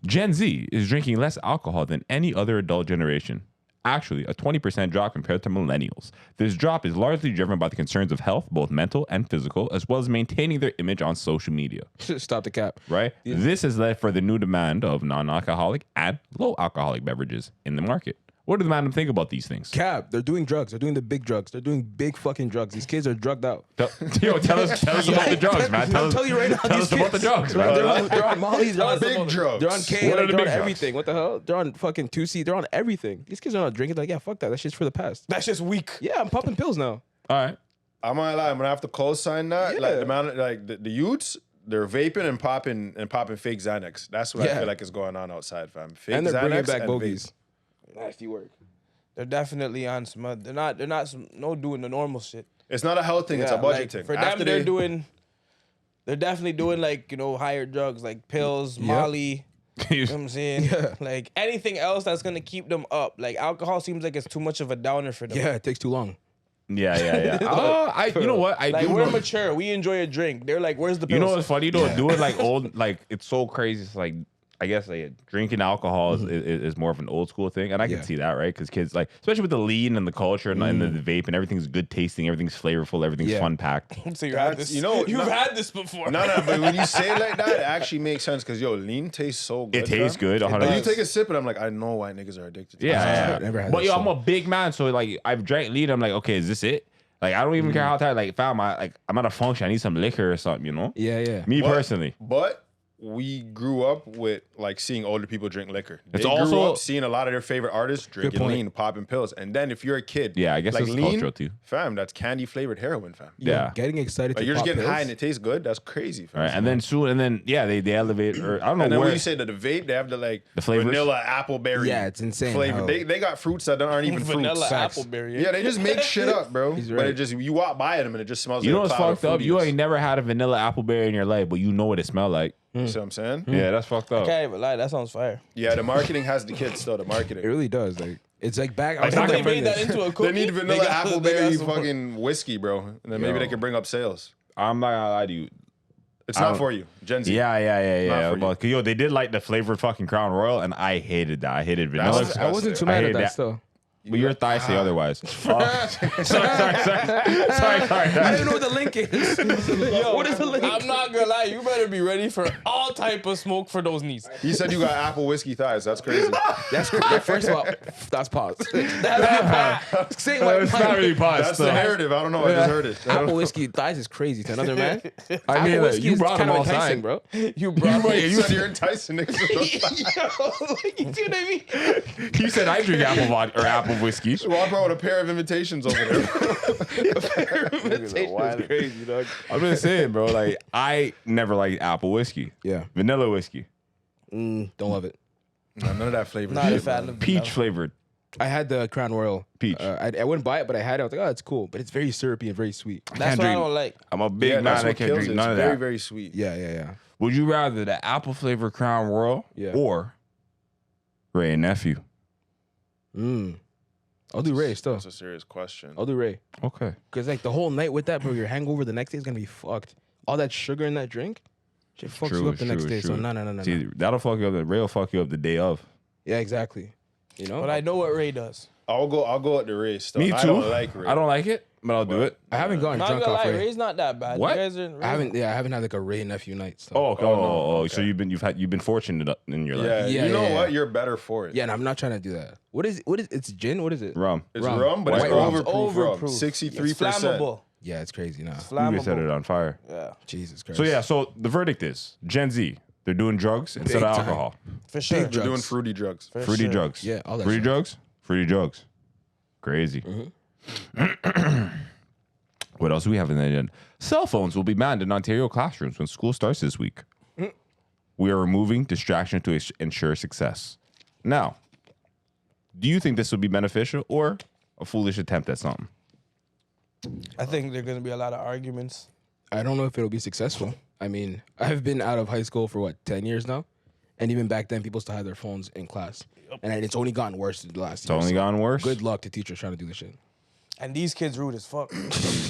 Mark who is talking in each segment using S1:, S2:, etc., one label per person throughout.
S1: Gen Z is drinking less alcohol than any other adult generation. Actually, a 20% drop compared to millennials. This drop is largely driven by the concerns of health, both mental and physical, as well as maintaining their image on social media.
S2: Stop the cap.
S1: Right? Yeah. This has led for the new demand of non-alcoholic and low alcoholic beverages in the market. What do the madam think about these things?
S2: Cap, they're doing drugs. They're doing the big drugs. They're doing big fucking drugs. These kids are drugged out.
S1: Tell us about the drugs, man.
S2: I'll tell you right now.
S1: Tell us about the drugs, man.
S2: They're on Molly. They're on
S3: big drugs.
S2: They're on K.
S1: What are the
S2: They're on
S1: big drugs?
S2: everything. What the hell? They're on fucking 2C. They're on everything. These kids are not drinking. Like, yeah, fuck that. That shit's for the past.
S4: That's just weak.
S2: Yeah, I'm popping pills now.
S1: All right.
S3: I'm not lie. I'm gonna have to co-sign that.
S2: Yeah.
S3: Like the amount of, like the youths, they're vaping and popping fake Xanax. That's what I
S2: Yeah.
S3: feel like is going on outside, fam. Fake
S2: And they're
S3: Xanax
S2: bringing back
S3: and
S2: bogeys.
S3: vape.
S2: Nasty work.
S4: They're definitely on some. They're not doing the normal shit.
S3: It's not a health thing. It's a budget
S4: like,
S3: thing.
S4: For
S3: After
S4: them, they're definitely doing like, higher drugs like pills, Molly. You know what I'm saying? Like anything else that's gonna keep them up. Like alcohol seems like it's too much of a downer for them.
S2: Yeah, it takes too long.
S1: Yeah. You know what? I
S4: Like
S1: do
S4: we're
S1: know.
S4: mature. We enjoy a drink. They're like, where's the pills?
S1: You know what's funny though? Doing like old, like it's so crazy. It's like I guess like drinking alcohol is more of an old school thing, and I can see that, right? Because kids like, especially with the lean and the culture and the vape and everything's good tasting, everything's flavorful, everything's fun packed.
S4: So you had this. You've had this before.
S3: No, but when you say it like that, it actually makes sense because lean tastes so good.
S1: It tastes good.
S3: And
S1: 100%.
S3: you take a sip and I'm like, I know why niggas are addicted to
S1: Yeah.
S2: Never had
S1: But
S2: this,
S1: yo,
S2: so.
S1: I'm a big man, so like I've drank lean. I'm like, okay, is this it? Like I don't even care how tired. Like, fam, I'm at a function. I need some liquor or something. You know?
S2: Yeah.
S1: Me personally.
S3: But we grew up with like seeing older people drink liquor. They
S1: It's
S3: grew
S1: also-
S3: up seeing a lot of their favorite artists drinking
S2: point.
S3: lean, popping pills. And then if you're a kid,
S1: Yeah, I guess
S3: like
S1: it's
S3: lean,
S1: cultural too.
S3: fam, that's candy flavored heroin, fam.
S1: Yeah.
S2: Getting excited
S3: Like
S2: to
S3: you're just
S2: pop
S3: getting
S2: pills.
S3: high and it tastes good. That's crazy, fam.
S1: Right, and then they elevate, or I don't know
S3: And then
S1: where.
S3: when you say that the vape, they have the
S1: flavors?
S3: vanilla appleberry.
S2: Yeah, it's insane
S3: Flavor.
S2: how-
S3: They got fruits that aren't even
S4: Vanilla
S3: fruits.
S4: appleberry.
S3: Yeah, they just make shit up, bro.
S2: He's
S3: But
S2: right.
S3: it just you walk by them and it just smells.
S1: You know
S3: like
S1: what's
S3: a cloud of
S1: fucked up? You
S3: fruitiness.
S1: ain't never had a vanilla appleberry in your life, but you know what it smelled like.
S3: You see what I'm saying?
S1: Yeah, that's fucked up.
S4: Can't even lie. That sounds fire.
S3: Yeah, the marketing has the kids still. The
S2: It
S3: marketing.
S2: really does. Like it's like back. I was
S1: Like,
S2: talking
S4: They
S2: to
S4: made that
S2: friends.
S4: into a cookie.
S3: They need vanilla
S4: They got
S3: appleberry
S4: some-
S3: fucking whiskey, bro. And then maybe
S1: Yo.
S3: they can bring up sales.
S1: I'm not gonna lie to you.
S3: It's
S1: I
S3: not
S1: don't-
S3: for you, Gen Z.
S1: Yeah.
S3: for you.
S1: But yo, they did like the flavored fucking Crown Royal, and I hated that. I hated vanilla.
S3: That's
S2: I wasn't too
S1: I
S2: mad
S1: hate
S2: at that
S1: that.
S2: still.
S1: But your thighs say otherwise. sorry.
S2: I didn't know what the link is.
S4: Yo,
S2: what is the link?
S4: I'm not gonna lie. You better be ready for all type of smoke for those knees.
S3: He said you got apple whiskey thighs. That's crazy.
S2: That's yeah, first of all, that's pause. Saying
S1: It's not really
S3: That's
S1: pasta.
S3: the narrative. I don't know. I just heard it.
S2: apple whiskey thighs is crazy to another man.
S1: I mean,
S2: Apple whiskey
S1: you
S2: is
S1: brought
S2: kind
S1: them
S2: of
S1: all
S2: enticing,
S1: side,
S2: bro.
S4: You brought
S3: You said you're enticing niggas.
S4: You see what I mean?
S1: He said I drink apple vodka or apple whiskey.
S3: Walk around with a pair of invitations over there.
S4: Crazy, dog.
S1: I'm just saying, bro. Like I never liked apple whiskey.
S2: Yeah,
S1: Vanilla whiskey,
S2: don't love it.
S3: No, none of that flavor.
S4: Not a
S3: shit,
S4: fan
S3: man.
S4: of
S1: peach flavored.
S2: I had the Crown Royal
S1: Peach.
S2: I wouldn't buy it, but I had it. I was like, oh, it's cool, but it's very syrupy and very sweet.
S4: That's
S1: Can't
S4: what I
S1: drink-
S4: don't like.
S1: I'm a big
S3: Yeah,
S1: man.
S3: that's
S1: I
S3: what
S1: can't
S3: kills
S1: drink
S3: it.
S1: none
S3: It's
S1: of
S3: very,
S1: that.
S3: very sweet.
S2: Yeah.
S1: Would you rather the apple flavored Crown Royal
S2: Yeah.
S1: or Ray and Nephew?
S2: I'll do Ray still.
S3: That's a serious question.
S2: I'll do Ray.
S1: Okay.
S2: Because like the whole night with that, bro, your hangover the next day is gonna be fucked. All that sugar in that drink, shit fucks you up the next day. So no.
S1: See, that'll fuck you up. The Ray will fuck you up the day of.
S2: Yeah, exactly. You know,
S4: But I know what Ray does.
S3: I'll go at the race. Though.
S1: Me too.
S3: I don't like Ray.
S1: I don't like it, but I'll do it.
S2: I haven't gotten
S4: Not
S2: drunk
S4: gonna
S2: off
S4: lie,
S2: Ray.
S4: Ray's not that bad.
S1: What?
S4: You guys are,
S2: I haven't had like a Ray nephew night. So.
S1: Oh, so you've been fortunate in your life.
S3: Yeah,
S2: Yeah,
S3: you know
S2: yeah,
S3: what?
S2: yeah.
S3: You're better for it.
S2: Yeah, and I'm not trying to do that. What is it's gin? What is it?
S1: Rum.
S3: It's
S2: Rum.
S3: rum, but
S2: White
S3: it's
S2: rum.
S3: overproof rum.
S4: Overproof.
S3: 63%.
S4: It's flammable.
S2: Yeah, it's crazy now.
S4: It's
S1: You can set it
S4: flammable.
S1: on fire.
S4: Yeah,
S2: Jesus Christ.
S1: So yeah, so the verdict is Gen Z. They're doing drugs instead
S2: Big
S1: of
S2: time.
S1: alcohol.
S4: for sure.
S2: Big
S3: They're doing
S2: drugs.
S3: fruity drugs.
S4: For
S1: Fruity
S4: sure.
S1: drugs.
S2: Yeah, all that
S1: Fruity
S2: shit.
S1: drugs. Fruity drugs. Crazy. What else do we have in the agenda? Cell phones will be banned in Ontario classrooms when school starts this week. We are removing distraction to ensure success. Now, do you think this would be beneficial or a foolish attempt at something?
S4: I think there's gonna be a lot of arguments.
S2: I don't know if it'll be successful. I mean, I've been out of high school for 10 years now, and even back then, people still had their phones in class, and it's only gotten worse in the last
S1: It's
S2: year.
S1: only
S2: so
S1: gotten worse.
S2: Good luck to teachers trying to do this shit.
S4: And these kids rude as fuck.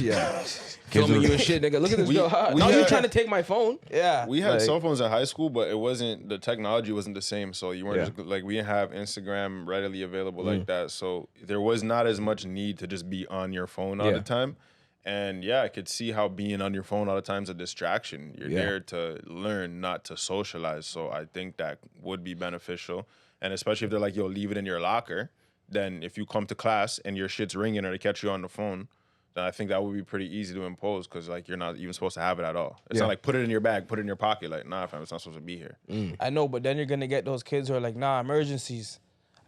S2: Yeah. Filming you and shit, nigga. Look at this girl. Now you trying to take my phone.
S4: Yeah.
S3: We had cell phones in high school, but it wasn't, the technology wasn't the same. So you weren't just like, we didn't have Instagram readily available like that. So there was not as much need to just be on your phone all the time. And yeah, I could see how being on your phone all the time is a distraction. You're there to learn, not to socialize. So I think that would be beneficial. And especially if they're like, yo, leave it in your locker. Then if you come to class and your shit's ringing or they catch you on the phone, then I think that would be pretty easy to impose because like you're not even supposed to have it at all. It's not like put it in your bag, put it in your pocket. Like, nah, fam, it's not supposed to be here.
S4: I know, but then you're gonna get those kids who are like, nah, emergencies.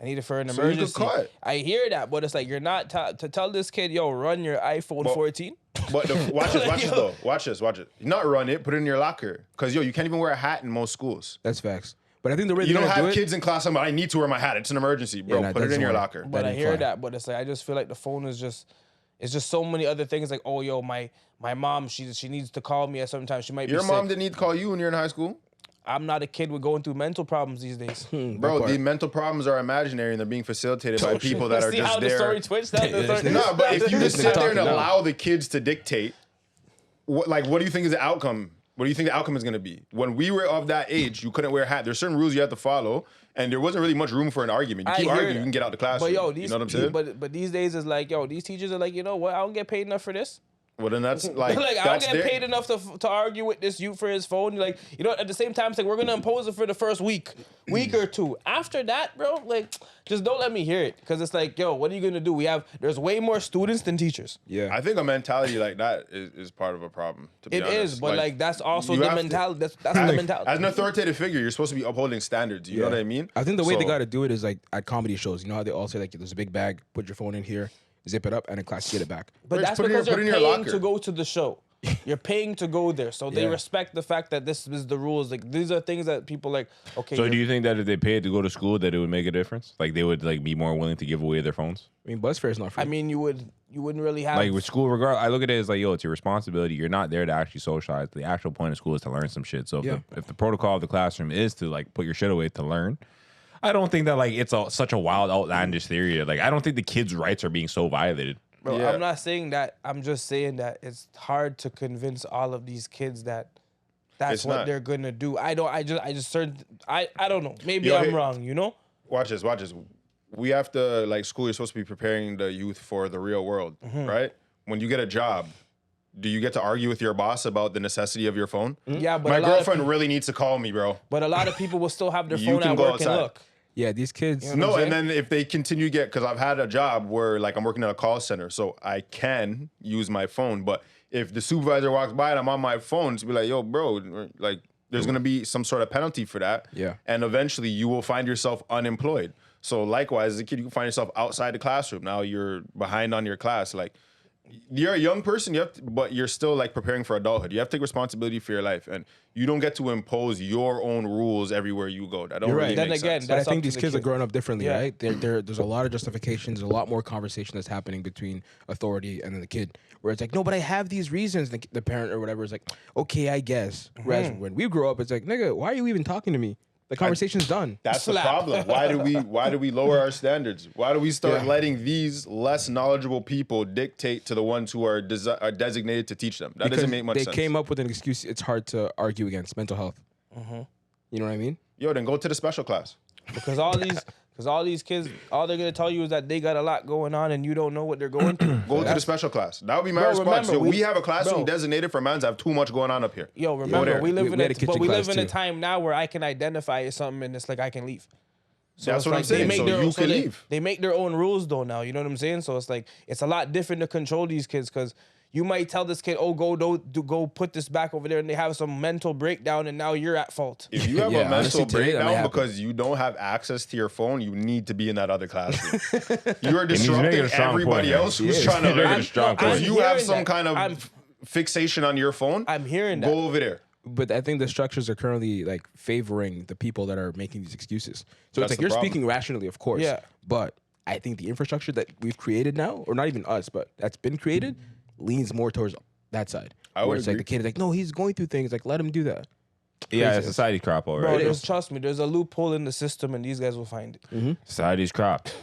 S4: I need it for an emergency.
S3: You could call it.
S4: I hear that, but it's like you're not to tell this kid, yo, run your iPhone 14.
S3: But watch this though. Watch this. Not run it, put it in your locker. Because yo, you can't even wear a hat in most schools.
S2: That's facts. But I think the way
S3: you don't have kids in class. I need to wear my hat. It's an emergency, bro.
S2: Yeah,
S3: put it in your locker.
S4: But I hear that, but it's like I just feel like the phone is just, it's just so many other things. Like, oh, yo, my mom, she needs to call me at some time. She might be
S3: Your mom
S4: sick.
S3: didn't need to call you when you're in high school.
S4: I'm not a kid with going through mental problems these days.
S3: Bro, the mental problems are imaginary and they're being facilitated by people that are
S4: See
S3: just
S4: how
S3: there.
S4: the story twitched out?
S3: No, but if you just sit there and
S2: talking now.
S3: allow the kids to dictate, what do you think is the outcome? What do you think the outcome is going to be? When we were of that age, you couldn't wear a hat. There's certain rules you have to follow, and there wasn't really much room for an argument. You keep arguing, you can get out the classroom.
S4: But yo,
S3: you know what I'm saying?
S4: But these days it's like, yo, these teachers are like, you know what? I don't get paid enough for this.
S3: Well, then that's like,
S4: Like I
S3: that's
S4: don't get paid enough to argue with this youth for his phone. Like, you know, at the same time, it's like we're gonna impose it for the first week or two. After that, bro, like just don't let me hear it, because it's like, yo, what are you gonna do? There's way more students than teachers.
S2: Yeah.
S3: I think a mentality like that is part of a problem. To be
S4: It
S3: honest.
S4: is, but like that's also
S3: you
S4: the
S3: have to-
S4: mentality. That's the mentality.
S3: As an authoritative figure, you're supposed to be upholding standards. You know what I mean?
S2: I think the way they
S3: So-
S2: got to do it is like at comedy shows. You know how they all say like, there's a big bag, put your phone in here, zip it up, and in class get it back.
S4: But
S3: Rich,
S4: that's
S3: put it in
S4: because
S3: your-
S4: you're
S3: put it in your
S4: paying
S3: locker.
S4: to go to the show. You're paying to go there, so they
S2: Yeah.
S4: respect the fact that this is the rules. Like these are things that people like. Okay,
S1: So do you think that if they paid to go to school, that it would make a difference? Like they would like be more willing to give away their phones?
S2: I mean, bus fare is not free.
S4: I mean, you wouldn't really have
S1: Like with school, I look at it as like, yo, it's your responsibility. You're not there to actually socialize. The actual point of school is to learn some shit. So if the protocol of the classroom is to like put your shit away to learn, I don't think that like it's such a wild, outlandish theory. Like I don't think the kids' rights are being so violated.
S4: Bro,
S3: Yeah.
S4: I'm not saying that. I'm just saying that it's hard to convince all of these kids that that's
S3: It's
S4: what
S3: not.
S4: they're gonna do. I don't know. Maybe
S3: Yo,
S4: I'm
S3: hey-
S4: wrong. You know.
S3: Watch this. We have to, like, school, you're supposed to be preparing the youth for the real world, right? When you get a job, do you get to argue with your boss about the necessity of your phone?
S4: Yeah, but
S3: My
S4: a lot of
S3: girlfriend really needs to call me, bro.
S4: But a lot of people will still have their
S3: You
S4: phone
S3: can
S4: at
S3: go
S4: work
S3: outside.
S4: and look.
S2: yeah, these kids.
S4: You know
S3: No,
S4: what I'm
S3: and then if they continue to get, because I've had a job where, like, I'm working at a call center, so I can use my phone. But if the supervisor walks by and I'm on my phone, to be like, yo, bro, like, there's going to be some sort of penalty for that.
S2: Yeah.
S3: And eventually you will find yourself unemployed. So likewise, as a kid, you can find yourself outside the classroom. Now you're behind on your class. Like, you're a young person, but you're still like preparing for adulthood. You have to take responsibility for your life, and you don't get to impose your own rules everywhere you go. That don't
S2: You're
S3: really
S2: right.
S4: Then
S3: make
S4: again,
S3: sense.
S2: But I
S4: That's up
S2: think
S4: to
S2: these
S4: the
S2: kids are
S4: kid.
S2: growing up differently,
S4: Yeah.
S2: right? There's a lot of justifications, there's a lot more conversation that's happening between authority and then the kid. Where it's like, no, but I have these reasons. The parent or whatever is like, okay, I guess. Whereas when we grew up, it's like, nigga, why are you even talking to me? The conversation's done.
S3: That's
S4: Slap.
S3: the problem. Why do we lower our standards? Why do we start letting these less knowledgeable people dictate to the ones who are designated to teach them? That doesn't make much
S2: they
S3: sense.
S2: came up with an excuse. It's hard to argue against mental health. You know what I mean?
S3: Yo, then go to the special class.
S4: Because all these kids, all they're gonna tell you is that they got a lot going on and you don't know what they're going through.
S3: Go to the special class. That would be my
S4: Bro,
S3: response.
S4: remember,
S3: Yo, we
S4: we-
S3: have a classroom
S4: bro.
S3: designated for mans that have too much going on up here.
S4: Yo,
S3: Go
S4: remember
S3: there.
S4: we live
S2: We
S4: in
S2: had a
S4: a
S2: kitchen
S4: but we
S2: class
S4: live in a
S2: too.
S4: time now where I can identify as something and it's like I can leave. So
S3: That's
S4: it's
S3: what I'm
S4: like they
S3: saying.
S4: make
S3: So
S4: their-
S3: you
S4: so
S3: can
S4: they-
S3: leave.
S4: They make their own rules though now. You know what I'm saying? So it's like it's a lot different to control these kids because you might tell this kid, "Oh, go put this back over there," and they have some mental breakdown, and now you're at fault.
S3: If you have
S2: Yeah,
S3: a mental
S2: honestly, today that might
S3: breakdown
S2: happen.
S3: because you don't have access to your phone, you need to be in that other classroom. You're
S1: making
S3: disrupting
S1: a strong
S3: everybody
S1: point.
S3: else who's
S2: He
S3: trying to
S1: He's making
S3: learn.
S1: a strong
S3: Because
S1: point.
S3: you have
S4: hearing
S3: some
S4: that.
S3: kind
S4: I'm-
S3: of fixation on your phone.
S4: I'm hearing that.
S3: Go over there.
S2: But I think the structures are currently like favoring the people that are making these excuses. So
S3: That's
S2: it's like
S3: the
S2: you're
S3: problem.
S2: speaking rationally, of course.
S4: Yeah.
S2: But I think the infrastructure that we've created now, or not even us, but that's been created, leans more towards that side.
S3: I would
S2: Where it's like
S3: agree.
S2: the kid is like, no, he's going through things. Like, let him do that.
S1: Yeah,
S2: Crazy.
S1: society crop
S4: Bro,
S1: already.
S4: trust me, there's a loophole in the system, and these guys will find it.
S1: Society's cropped.